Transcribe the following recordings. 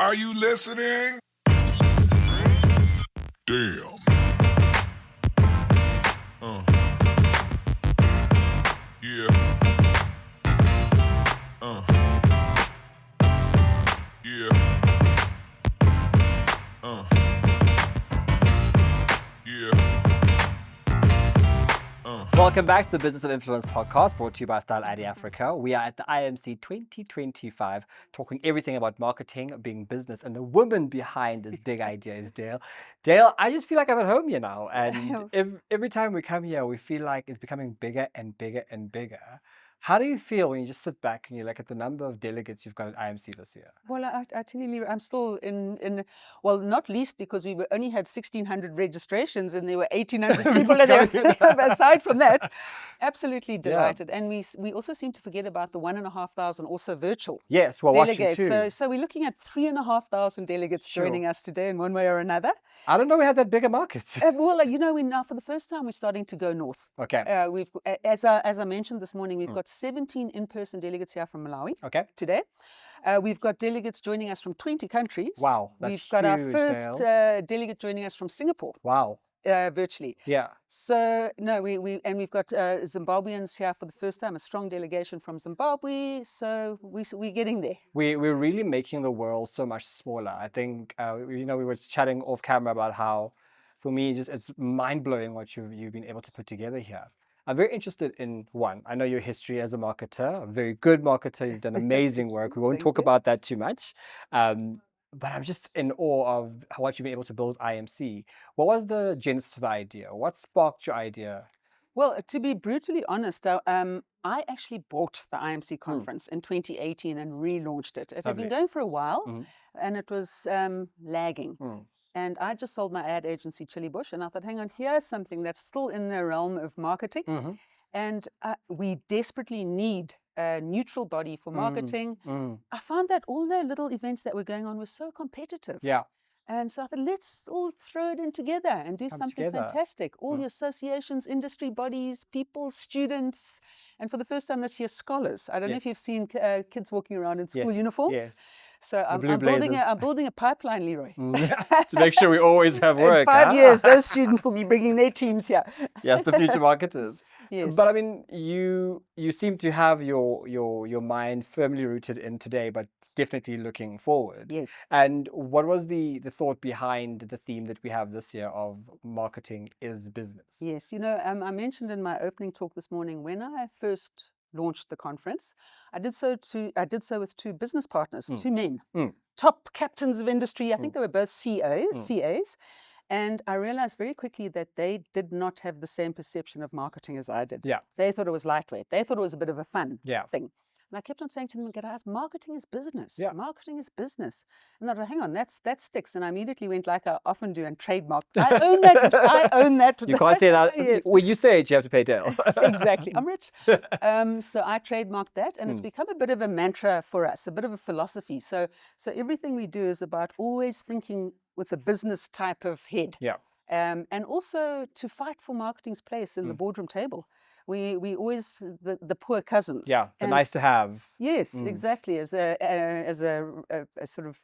Are you listening? Damn. Yeah. Yeah. Yeah. Welcome back to the Business of Influence podcast, brought to you by Style ID Africa. We are at the IMC 2025, talking everything about marketing, being business, and the woman behind this big idea is Dale. Dale, I just feel like I'm at home here now, and every time we come here, we feel like it's becoming bigger and bigger and bigger. How do you feel when you just sit back and you look at the number of delegates you've got at IMC this year? Well, I tell you, I'm still well, not least because we only had 1,600 registrations and there were 1,800 people at it. Aside from that, absolutely delighted. And we also seem to forget about the 1,500 also virtual Yes, we're watching delegates. too. So we're looking at 3,500 delegates joining us today in one way or another. I don't know we had that bigger market. Well, you know, we now for the first time we're starting to go north. Okay. We've, as I mentioned this morning, we've got 17 in-person delegates here from Malawi. Okay. Today. We've got delegates joining us from 20 countries. Wow, that's We've got our huge, first Dale. delegate joining us from Singapore. Wow. Virtually. Yeah. So no, we've got Zimbabweans here for the first time, a strong delegation from Zimbabwe. So we're getting there. We're really making the world so much smaller. I think we were chatting off camera about how, for me, it's mind blowing what you've been able to put together here. I'm very interested in one. I know your history as a marketer, a very good marketer. You've done amazing work. We won't talk about that too much. But I'm just in awe of what you've been able to build IMC. What was the genesis of the idea? What sparked your idea? Well, to be brutally honest, I actually bought the IMC conference in 2018 and relaunched it. It had been going for a while, and it was lagging. And I just sold my ad agency, Chili Bush, and I thought, hang on, here's something that's still in the realm of marketing. And we desperately need a neutral body for marketing. I found that all the little events that were going on were so competitive. Yeah. And so I thought, let's all throw it in together and do something fantastic. All the associations, industry bodies, people, students, and for the first time this year, scholars. I don't know if you've seen kids walking around in school uniforms. Yes. So I'm building a pipeline, Leroy. To make sure we always have work. In 5 years, those students will be bringing their teams here. Yes, the future marketers. Yes. But I mean, you seem to have your mind firmly rooted in today, but definitely looking forward. Yes. And what was the thought behind the theme that we have this year of marketing is business? Yes, you know, I mentioned in my opening talk this morning, when I first launched the conference, I did so with two business partners, two men, top captains of industry. I think they were both CAs. And I realized very quickly that they did not have the same perception of marketing as I did. Yeah. They thought it was lightweight. They thought it was a bit of a fun thing. And I kept on saying to them, guys, marketing is business. Yeah. Marketing is business. And I thought, hang on, that sticks. And I immediately went, like I often do, and trademarked. I own that. I own that. You can't say that. Yes. When you say it, you have to pay Dale. Exactly. I'm rich. So I trademarked that, and it's become a bit of a mantra for us, a bit of a philosophy. So everything we do is about always thinking with a business type of head. Yeah. And also to fight for marketing's place in the boardroom table. We always the poor cousins. Yeah, the nice to have. Yes, exactly. As a sort of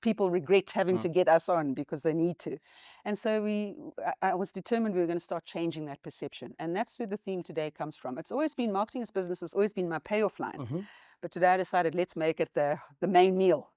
people regret having to get us on because they need to, and so I was determined we were going to start changing that perception, and that's where the theme today comes from. It's always been marketing as business. Has always been my payoff line, but today I decided let's make it the main meal.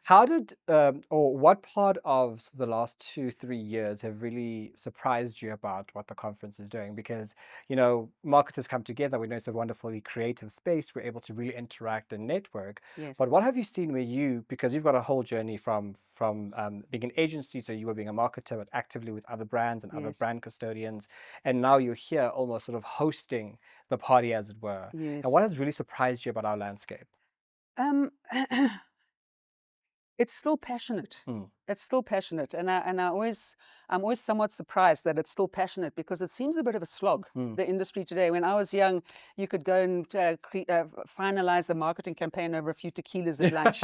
How did, or what part of the last 2-3 years have really surprised you about what the conference is doing? Because, you know, marketers come together. We know it's a wonderfully creative space. We're able to really interact and network. Yes. But what have you seen where because you've got a whole journey from being an agency, so you were being a marketer, but actively with other brands and other brand custodians. And now you're here almost sort of hosting the party, as it were. Yes. And what has really surprised you about our landscape? It's still passionate. It's still passionate, and I'm always somewhat surprised that it's still passionate because it seems a bit of a slog. The industry today. When I was young, you could go and finalize a marketing campaign over a few tequilas at lunch,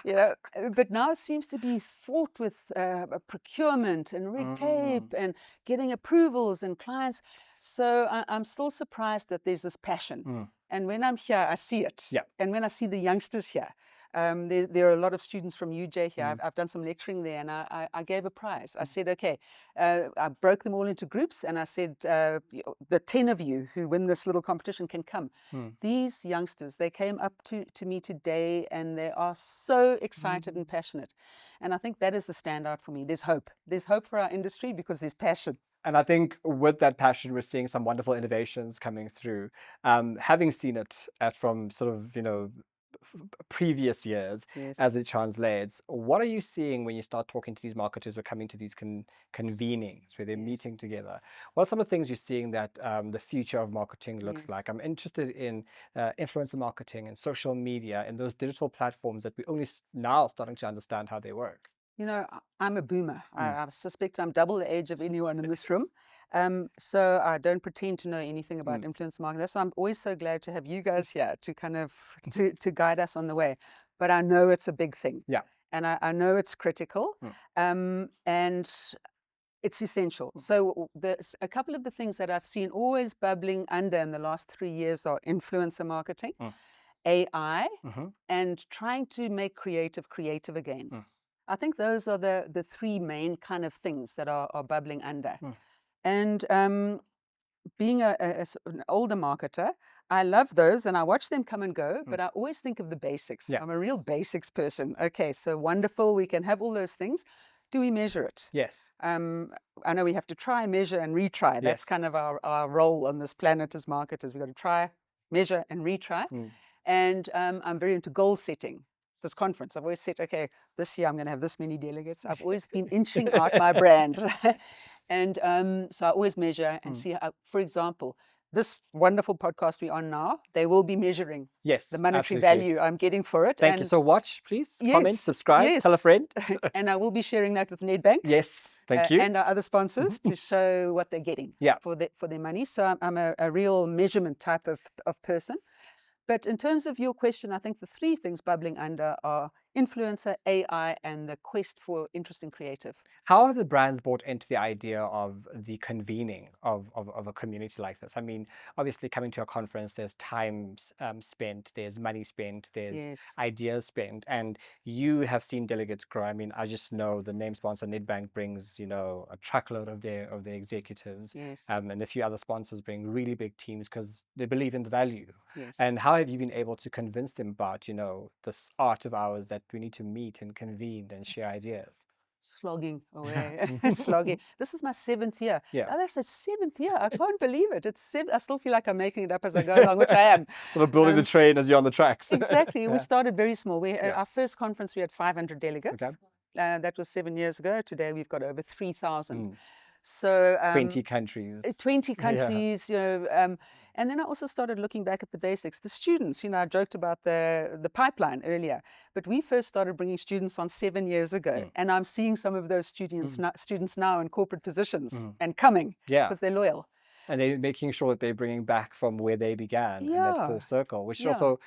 you know. But now it seems to be fraught with procurement and red tape and getting approvals and clients. So I'm still surprised that there's this passion. And when I'm here, I see it. Yeah. And when I see the youngsters here, There are a lot of students from UJ here. I've done some lecturing there, and I gave a prize. I said, okay, I broke them all into groups, and I said, the 10 of you who win this little competition can come. These youngsters, they came up to me today, and they are so excited and passionate. And I think that is the standout for me. There's hope. There's hope for our industry because there's passion. And I think with that passion, we're seeing some wonderful innovations coming through. Having seen it from sort of, previous years Yes. as it translates, what are you seeing when you start talking to these marketers or coming to these convenings where they're meeting together? What are some of the things you're seeing that the future of marketing looks like? I'm interested in influencer marketing and social media and those digital platforms that we're only now starting to understand how they work. I'm a boomer. I suspect I'm double the age of anyone in this room. So I don't pretend to know anything about influencer marketing. That's why I'm always so glad to have you guys here to kind of to guide us on the way. But I know it's a big thing. Yeah. And I know it's critical. And it's essential. So there's a couple of the things that I've seen always bubbling under in the last 3 years are influencer marketing, AI, and trying to make creative again. I think those are the three main kind of things that are bubbling under. And being an older marketer, I love those and I watch them come and go, but I always think of the basics. Yeah. I'm a real basics person. Okay, so wonderful. We can have all those things. Do we measure it? Yes. I know we have to try, measure, and retry. That's kind of our role on this planet as marketers. We've got to try, measure, and retry. And I'm very into goal setting. This conference, I've always said, okay, this year I'm going to have this many delegates. I've always been inching out my brand. And so I always measure and see how, for example, this wonderful podcast we're on now, they will be measuring the monetary value I'm getting for it. Thank you. So watch, please, comment, subscribe, tell a friend. And I will be sharing that with Nedbank. Yes, thank you. And our other sponsors to show what they're getting for their money. So I'm a real measurement type of person. But in terms of your question, I think the three things bubbling under are influencer, AI, and the quest for interest in creative. How have the brands bought into the idea of the convening of a community like this? I mean, obviously coming to a conference, there's time spent, there's money spent, there's ideas spent, and you have seen delegates grow. I mean, I just know the name sponsor Nedbank brings, a truckload of their executives, and a few other sponsors bring really big teams because they believe in the value. And how have you been able to convince them about, this art of ours that we need to meet and convene and share ideas? Slogging away, slogging. This is my 7th year. Oh, that's a 7th year. I can't believe it. I still feel like I'm making it up as I go along, which I am. Sort of building the train as you're on the tracks. Exactly. We started very small. Our first conference, we had 500 delegates. That was 7 years ago. Today, we've got over 3,000. So 20 countries. 20 countries, and then I also started looking back at the basics. The students, I joked about the pipeline earlier, but we first started bringing students on 7 years ago, and I'm seeing some of those students now in corporate positions and coming because they're loyal. And they're making sure that they're bringing back from where they began in that full circle, which also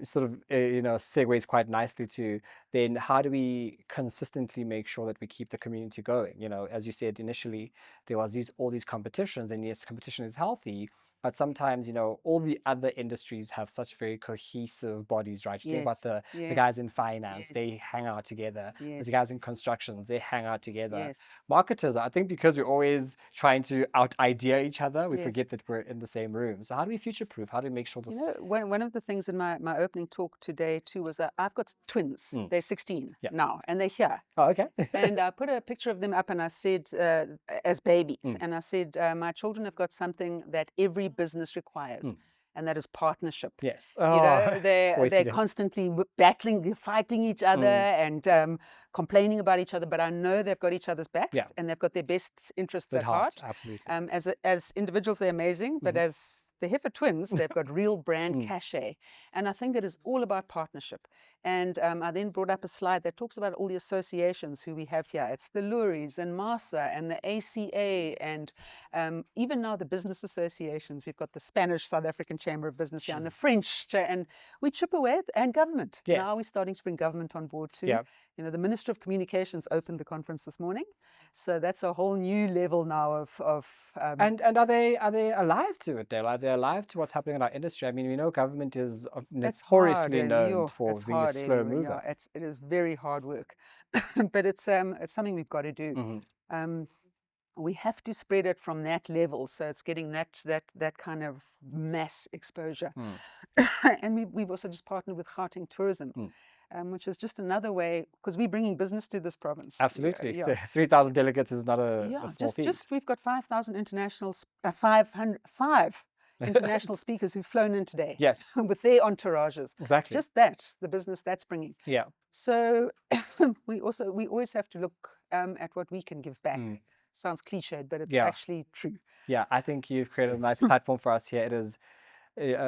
sort of, segues quite nicely to then how do we consistently make sure that we keep the community going? As you said initially, there was all these competitions, and yes, competition is healthy. But sometimes, all the other industries have such very cohesive bodies, right? You think about the guys in finance, they hang out together. The guys in construction, they hang out together. Marketers, I think because we're always trying to out-idea each other, we forget that we're in the same room. So how do we future-proof? How do we make sure this... One of the things in my opening talk today, too, was that I've got twins. They're 16 now, and they're here. Oh, okay. And I put a picture of them up, and I said, as babies, and I said, my children have got something that every business requires, and that is partnership. Yes. They're constantly battling, fighting each other, and complaining about each other. But I know they've got each other's backs, and they've got their best interests at heart. Absolutely. As individuals, they're amazing, but as the Hefer twins, they've got real brand cachet, and I think it is all about partnership. And I then brought up a slide that talks about all the associations who we have here. It's the Luries and MASA and the ACA, and even now the business associations. We've got the Spanish South African Chamber of Business here, and the French, and we chip away, and government. Now we're starting to bring government on board too. The Minister of Communications opened the conference this morning, so that's a whole new level now of. And are they alive to it, Dale? Are they alive to what's happening in our industry? I mean, we know government is notoriously known for being hard slow anyway. mover. Yeah, it is very hard work, but it's something we've got to do. Mm-hmm. We have to spread it from that level, so it's getting that kind of mass exposure. And we've also just partnered with Gauteng Tourism, which is just another way, because we're bringing business to this province. Absolutely. Yeah. 3,000 delegates is not a small feat. Just we've got 5,000 international, 5 international speakers who've flown in today. Yes. With their entourages. Exactly. Just that, the business that's bringing. Yeah. So we always have to look at what we can give back. Sounds cliched, but it's actually true. Yeah, I think you've created a nice platform for us here. It is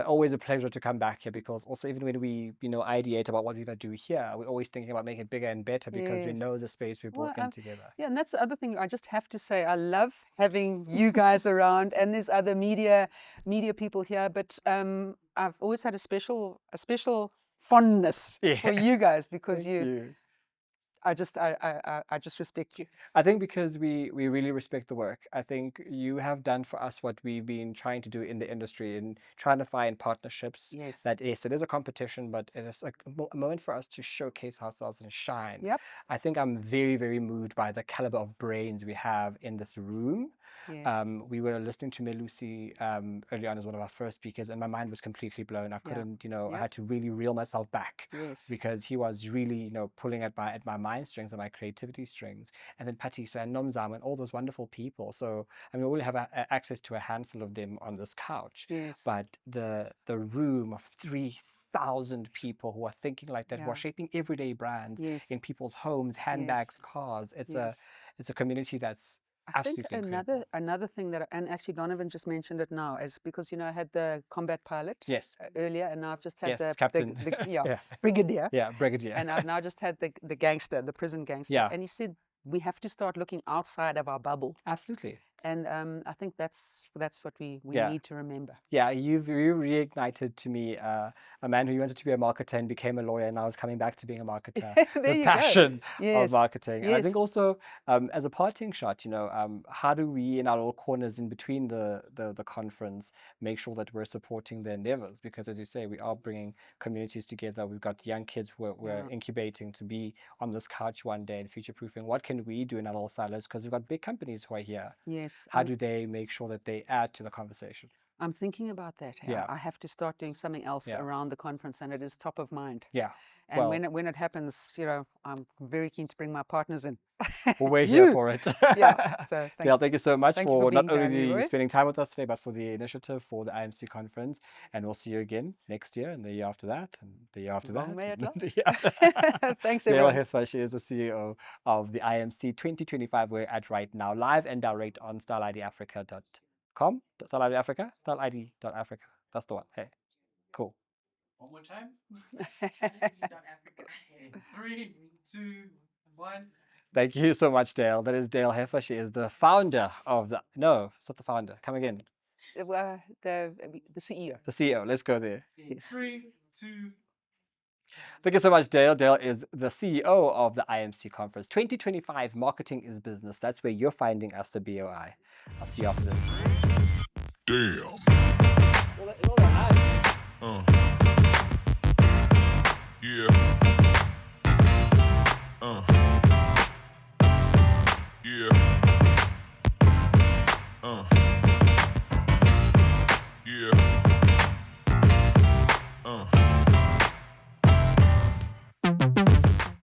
always a pleasure to come back here, because also even when we ideate about what we're going to do here, we're always thinking about making it bigger and better, because we know the space we've brought in together. Yeah, and that's the other thing. I just have to say, I love having you guys around, and there's other media people here, but I've always had a special fondness for you guys, because I just respect you. I think because we really respect the work. I think you have done for us what we've been trying to do in the industry, and trying to find partnerships. Yes. That yes, it is a competition, but it is a moment for us to showcase ourselves and shine. Yep. I think I'm very, very moved by the caliber of brains we have in this room. Yes. We were listening to Melusi early on as one of our first speakers, and my mind was completely blown. I couldn't, I had to really reel myself back, because he was really, pulling at my mind strings and my creativity strings. And then Patisa and Nomzam and all those wonderful people. So I mean, we only have access to a handful of them on this couch. Yes. But the room of 3,000 people who are thinking like that, who are shaping everyday brands in people's homes, handbags, cars. It's a community that's absolutely incredible. Another thing that, and actually Donovan just mentioned it now, is because I had the combat pilot earlier, and now I've just had the captain, brigadier. Yeah, brigadier. And I've now just had the gangster, the prison gangster. Yeah. And he said we have to start looking outside of our bubble. Absolutely. And I think that's what we need to remember. Yeah, you reignited to me a man who wanted to be a marketer and became a lawyer, and now is coming back to being a marketer. The passion of marketing. And I think also, as a parting shot, how do we in our little corners in between the conference make sure that we're supporting their endeavors? Because as you say, we are bringing communities together. We've got young kids we're incubating to be on this couch one day and future-proofing. What can we do in our little silos? Because we've got big companies who are here. Yes. How do they make sure that they add to the conversation? I'm thinking about that. Yeah. I have to start doing something else around the conference, and it is top of mind. Yeah. And when it happens, I'm very keen to bring my partners in. Well, we're here for it. Yeah. So Dale, thank you so much for not being only down, spending time with us today, but for the initiative for the IMC conference. And we'll see you again next year, and the year after that, and the year after that. May it and last. the year after. Thanks, Dale everyone. Hefer, she is the CEO of the IMC 2025. We're at right now, live and direct on styleidafrica.com. Styleid.africa? Styleid.africa. That's the one. Hey, cool. One more time. 3, 2, 1. Thank you so much, Dale. That is Dale Hefer. She is the founder of the... No, it's not the founder. Come again. The CEO. The CEO. Let's go there. 3, 2. Thank you so much, Dale. Dale is the CEO of the IMC conference 2025. Marketing is business. That's where you're finding us, the BOI. I'll see you after this. Damn. Yeah. Yeah.